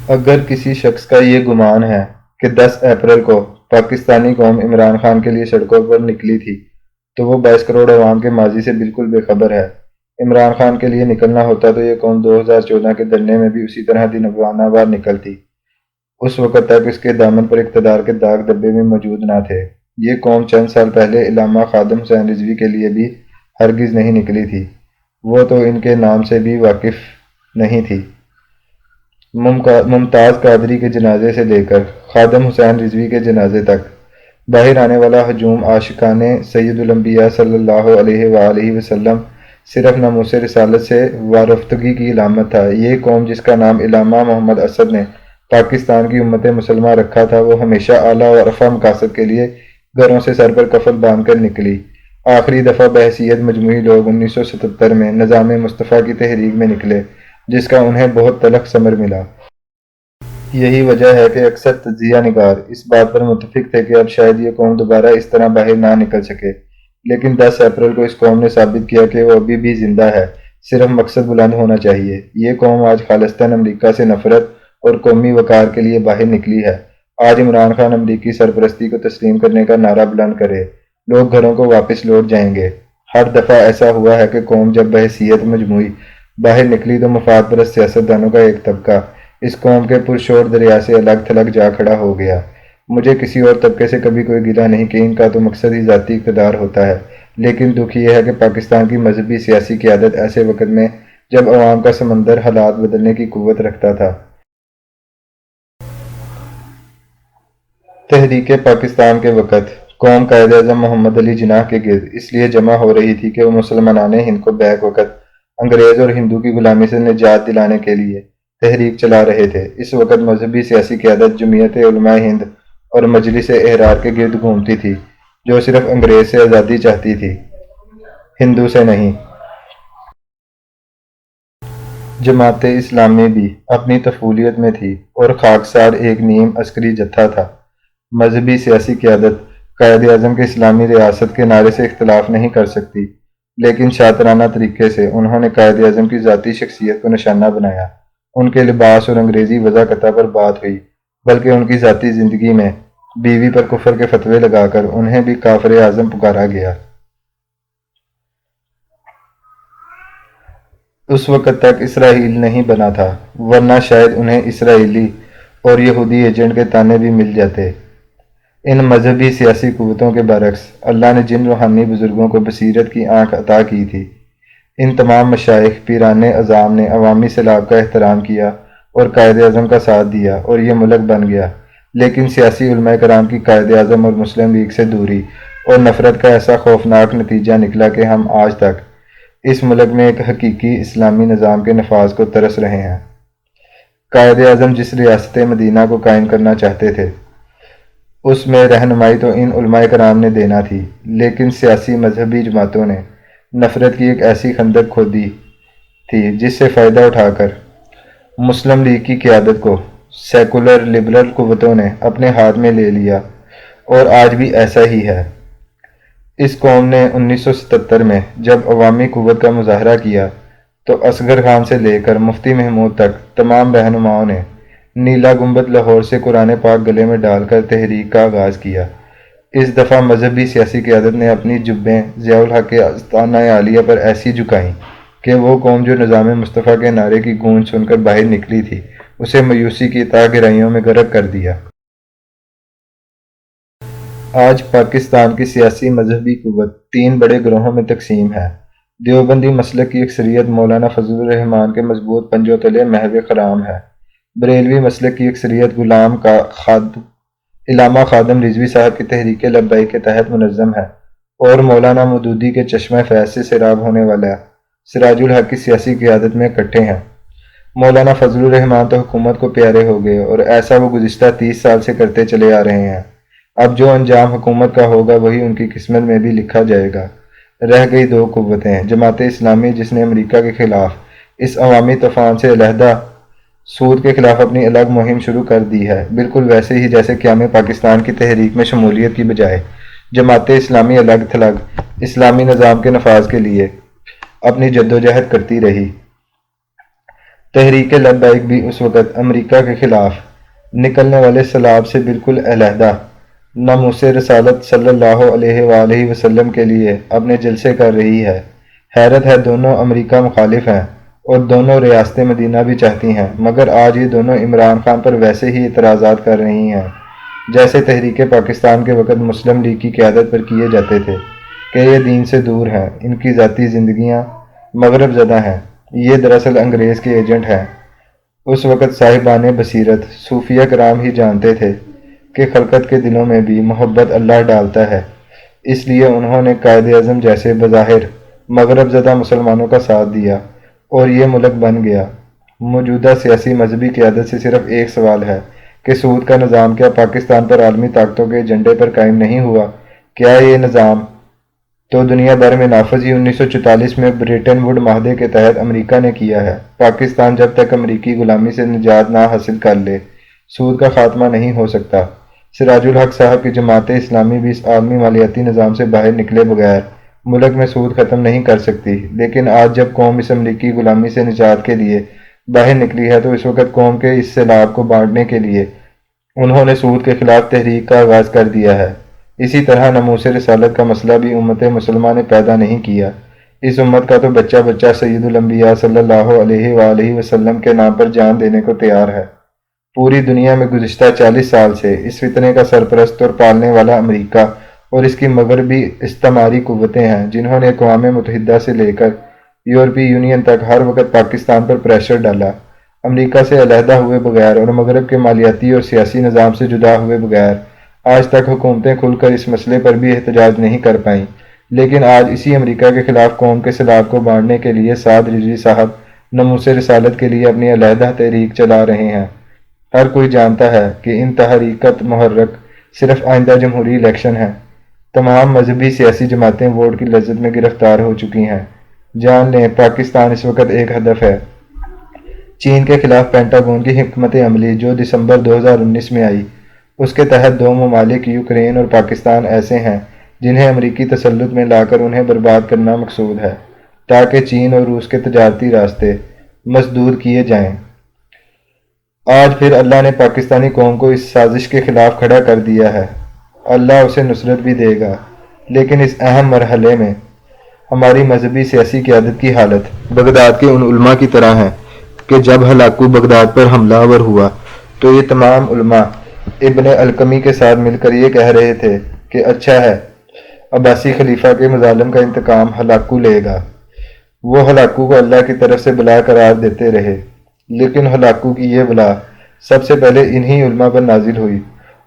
اگر کسی شخص کا یہ گمان ہے کہ 10 اپریل کو پاکستانی قوم عمران خان کے لیے سڑکوں پر نکلی تھی تو وہ 22 کروڑ عوام کے ماضی سے بالکل بے خبر ہے۔ عمران خان کے لیے نکلنا ہوتا تو یہ قوم 2014 کے دھرنے میں بھی اسی طرح دینوانہ وار نکلتی۔ اس وقت تک اس کے دامن پر اقتدار کے داغ دھبے بھی موجود نہ تھے۔ یہ قوم چند سال پہلے علامہ خادم حسین رضوی کے لیے بھی ہرگز نہیں نکلی تھی۔ وہ تو ان کے نام سے بھی واقف نہیں تھی۔ ممتاز قادری کے جنازے سے لے کر خادم حسین رضوی کے جنازے تک باہر آنے والا ہجوم عاشقان سید الانبیاء صلی اللہ علیہ وآلہ وسلم صرف ناموس رسالت سے وارفتگی کی علامت تھا۔ یہ قوم جس کا نام علامہ محمد اسد نے پاکستان کی امت مسلمہ رکھا تھا، وہ ہمیشہ اعلیٰ و رفع مقاصد کے لیے گھروں سے سر پر کفن باندھ کر نکلی۔ آخری دفعہ بحیثیت مجموعی لوگ 1977 میں نظام مصطفیٰ کی تحریک میں نکلے، جس کا انہیں بہت تلخ ثمر ملا۔ یہی وجہ ہے کہ اکثر تجزیہ نگار اس بات پر متفق تھے کہ اب شاید یہ قوم دوبارہ اس طرح باہر نہ نکل سکے، لیکن 10 اپریل کو اس قوم نے ثابت کیا کہ وہ ابھی بھی زندہ ہے، صرف مقصد بلند ہونا چاہیے۔ یہ قوم آج خالصتاً امریکہ سے نفرت اور قومی وقار کے لیے باہر نکلی ہے۔ آج عمران خان امریکی سرپرستی کو تسلیم کرنے کا نعرہ بلند کرے، لوگ گھروں کو واپس لوٹ جائیں گے۔ ہر دفعہ ایسا ہوا ہے کہ قوم جب بحیثیت مجموعی باہر نکلی تو مفاد پرست سیاستدانوں کا ایک طبقہ اس قوم کے پرشور دریا سے الگ تھلگ جا کھڑا ہو گیا۔ مجھے کسی اور طبقے سے کبھی کوئی گلہ نہیں کہ ان کا تو مقصد ہی ذاتی اقتدار ہوتا ہے، لیکن دکھ یہ ہے کہ پاکستان کی مذہبی سیاسی قیادت ایسے وقت میں جب عوام کا سمندر حالات بدلنے کی قوت رکھتا تھا۔ تحریک پاکستان کے وقت قوم قائد اعظم محمد علی جناح کے گرد اس لیے جمع ہو رہی تھی کہ وہ مسلمانان ہند کو بیک وقت انگریز اور ہندو کی غلامی سے نجات دلانے کے لیے تحریک چلا رہے تھے۔ اس وقت مذہبی سیاسی قیادت جمعیت علماء ہند اور مجلس احرار کے گرد گھومتی تھی، جو صرف انگریز سے آزادی چاہتی تھی، ہندو سے نہیں۔ جماعت اسلامی بھی اپنی طفولیت میں تھی اور خاکسار ایک نیم عسکری جتھا تھا۔ مذہبی سیاسی قیادت قائد اعظم کے اسلامی ریاست کے نعرے سے اختلاف نہیں کر سکتی، لیکن شاطرانہ طریقے سے انہوں نے قائد اعظم کی ذاتی شخصیت کو نشانہ بنایا۔ ان کے لباس اور انگریزی وضاقتہ پر بات ہوئی، بلکہ ان کی ذاتی زندگی میں بیوی پر کفر کے فتوے لگا کر انہیں بھی کافر اعظم پکارا گیا۔ اس وقت تک اسرائیل نہیں بنا تھا، ورنہ شاید انہیں اسرائیلی اور یہودی ایجنٹ کے طعنے بھی مل جاتے۔ ان مذہبی سیاسی قوتوں کے برعکس اللہ نے جن روحانی بزرگوں کو بصیرت کی آنکھ عطا کی تھی، ان تمام مشائخ پیران عظام نے عوامی سیلاب کا احترام کیا اور قائد اعظم کا ساتھ دیا اور یہ ملک بن گیا۔ لیکن سیاسی علماء کرام کی قائد اعظم اور مسلم لیگ سے دوری اور نفرت کا ایسا خوفناک نتیجہ نکلا کہ ہم آج تک اس ملک میں ایک حقیقی اسلامی نظام کے نفاذ کو ترس رہے ہیں۔ قائد اعظم جس ریاست مدینہ کو قائم کرنا چاہتے تھے، اس میں رہنمائی تو ان علماء کرام نے دینا تھی، لیکن سیاسی مذہبی جماعتوں نے نفرت کی ایک ایسی خندق کھودی تھی جس سے فائدہ اٹھا کر مسلم لیگ کی قیادت کو سیکولر لبرل قوتوں نے اپنے ہاتھ میں لے لیا، اور آج بھی ایسا ہی ہے۔ اس قوم نے 1977 میں جب عوامی قوت کا مظاہرہ کیا تو اصغر خان سے لے کر مفتی محمود تک تمام رہنماؤں نے نیلا گنبد لاہور سے قرآن پاک گلے میں ڈال کر تحریک کا آغاز کیا۔ اس دفعہ مذہبی سیاسی قیادت نے اپنی جبیں ضیاء الحق کے آستانہ عالیہ پر ایسی جھکائیں کہ وہ قوم جو نظام مصطفیٰ کے نعرے کی گونج سن کر باہر نکلی تھی، اسے مایوسی کی تہ گہرائیوں میں غرق کر دیا۔ آج پاکستان کی سیاسی مذہبی قوت 3 بڑے گروہوں میں تقسیم ہے۔ دیوبندی مسلک کی اکثریت مولانا فضل الرحمان کے مضبوط پنجوں تلے محو کرام ہے۔ بریلوی مسلک کی اکثریت علامہ خادم رضوی صاحب کی تحریک لبیک کے تحت منظم ہے، اور مولانا مودودی کے چشمہ فیض سے سیراب ہونے والا سراج الحق کی سیاسی قیادت میں اکٹھے ہیں۔ مولانا فضل الرحمان تو حکومت کو پیارے ہو گئے، اور ایسا وہ گزشتہ 30 سال سے کرتے چلے آ رہے ہیں۔ اب جو انجام حکومت کا ہوگا وہی ان کی قسمت میں بھی لکھا جائے گا۔ رہ گئی 2 قوتیں، جماعت اسلامی جس نے امریکہ کے خلاف اس عوامی طوفان سے علیحدہ، سود کے خلاف اپنی الگ مہم شروع کر دی ہے، بالکل ویسے ہی جیسے قیام پاکستان کی تحریک میں شمولیت کی بجائے جماعت اسلامی الگ تھلگ اسلامی نظام کے نفاذ کے لیے اپنی جدوجہد کرتی رہی۔ تحریک لبیک بھی اس وقت امریکہ کے خلاف نکلنے والے سیلاب سے بالکل علیحدہ ناموس رسالت صلی اللہ علیہ وآلہ وسلم کے لیے اپنے جلسے کر رہی ہے۔ حیرت ہے، دونوں امریکہ مخالف ہیں اور دونوں ریاست مدینہ بھی چاہتی ہیں، مگر آج یہ دونوں عمران خان پر ویسے ہی اعتراضات کر رہی ہیں جیسے تحریک پاکستان کے وقت مسلم لیگ کی قیادت پر کیے جاتے تھے کہ یہ دین سے دور ہیں، ان کی ذاتی زندگیاں مغرب زدہ ہیں، یہ دراصل انگریز کے ایجنٹ ہیں۔ اس وقت صاحبان بصیرت صوفیہ کرام ہی جانتے تھے کہ خلقت کے دلوں میں بھی محبت اللہ ڈالتا ہے، اس لیے انہوں نے قائد اعظم جیسے بظاہر مغرب زدہ مسلمانوں کا ساتھ دیا اور یہ ملک بن گیا۔ موجودہ سیاسی مذہبی قیادت سے صرف ایک سوال ہے کہ سود کا نظام کیا پاکستان پر عالمی طاقتوں کے ایجنڈے پر قائم نہیں ہوا؟ کیا یہ نظام تو دنیا بھر میں نافذ ہی 1944 میں بریٹن ووڈ معاہدے کے تحت امریکہ نے کیا ہے۔ پاکستان جب تک امریکی غلامی سے نجات نہ حاصل کر لے، سود کا خاتمہ نہیں ہو سکتا۔ سراج الحق صاحب کی جماعت اسلامی بھی اس عالمی مالیاتی نظام سے باہر نکلے بغیر ملک میں سود ختم نہیں کر سکتی، لیکن آج جب قوم اس امریکی غلامی سے نجات کے لیے باہر نکلی ہے تو اس وقت قوم کے اس سیلاب کو بانٹنے کے لیے انہوں نے سود کے خلاف تحریک کا آغاز کر دیا ہے۔ اسی طرح ناموس رسالت کا مسئلہ بھی امت مسلمہ نے پیدا نہیں کیا، اس امت کا تو بچہ بچہ سید الانبیاء صلی اللہ علیہ وآلہ وسلم کے نام پر جان دینے کو تیار ہے۔ پوری دنیا میں گزشتہ 40 سال سے اس فتنے کا سرپرست اور پالنے والا امریکہ اور اس کی مغربی استعماری قوتیں ہیں، جنہوں نے اقوام متحدہ سے لے کر یورپی یونین تک ہر وقت پاکستان پر پریشر ڈالا۔ امریکہ سے علیحدہ ہوئے بغیر اور مغرب کے مالیاتی اور سیاسی نظام سے جدا ہوئے بغیر آج تک حکومتیں کھل کر اس مسئلے پر بھی احتجاج نہیں کر پائیں، لیکن آج اسی امریکہ کے خلاف قوم کے سیلاب کو بانٹنے کے لیے سعد رضوی صاحب ناموس رسالت کے لیے اپنی علیحدہ تحریک چلا رہے ہیں۔ ہر کوئی جانتا ہے کہ ان تحریکات محرک صرف آئندہ جمہوری الیکشن ہے۔ تمام مذہبی سیاسی جماعتیں ووٹ کی لذت میں گرفتار ہو چکی ہیں۔ جان لیں، پاکستان اس وقت ایک ہدف ہے۔ چین کے خلاف پینٹاگون کی حکمت عملی جو دسمبر 2019 میں آئی، اس کے تحت دو ممالک یوکرین اور پاکستان ایسے ہیں جنہیں امریکی تسلط میں لا کر انہیں برباد کرنا مقصود ہے، تاکہ چین اور روس کے تجارتی راستے مسدود کیے جائیں۔ آج پھر اللہ نے پاکستانی قوم کو اس سازش کے خلاف کھڑا کر دیا ہے۔ اللہ اسے نصرت بھی دے گا، لیکن اس اہم مرحلے میں ہماری مذہبی سیاسی قیادت کی حالت بغداد کے ان علماء کی طرح ہے کہ جب ہلاکو بغداد پر حملہ آور ہوا تو یہ تمام علماء ابن القمی کے ساتھ مل کر یہ کہہ رہے تھے کہ اچھا ہے، عباسی خلیفہ کے مظالم کا انتقام ہلاکو لے گا۔ وہ ہلاکو کو اللہ کی طرف سے بلا قرار دیتے رہے، لیکن ہلاکو کی یہ بلا سب سے پہلے انہی علماء پر نازل ہوئی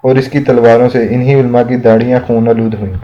اور اس کی تلواروں سے انہی علماء کی داڑھیاں خون آلود ہوئیں۔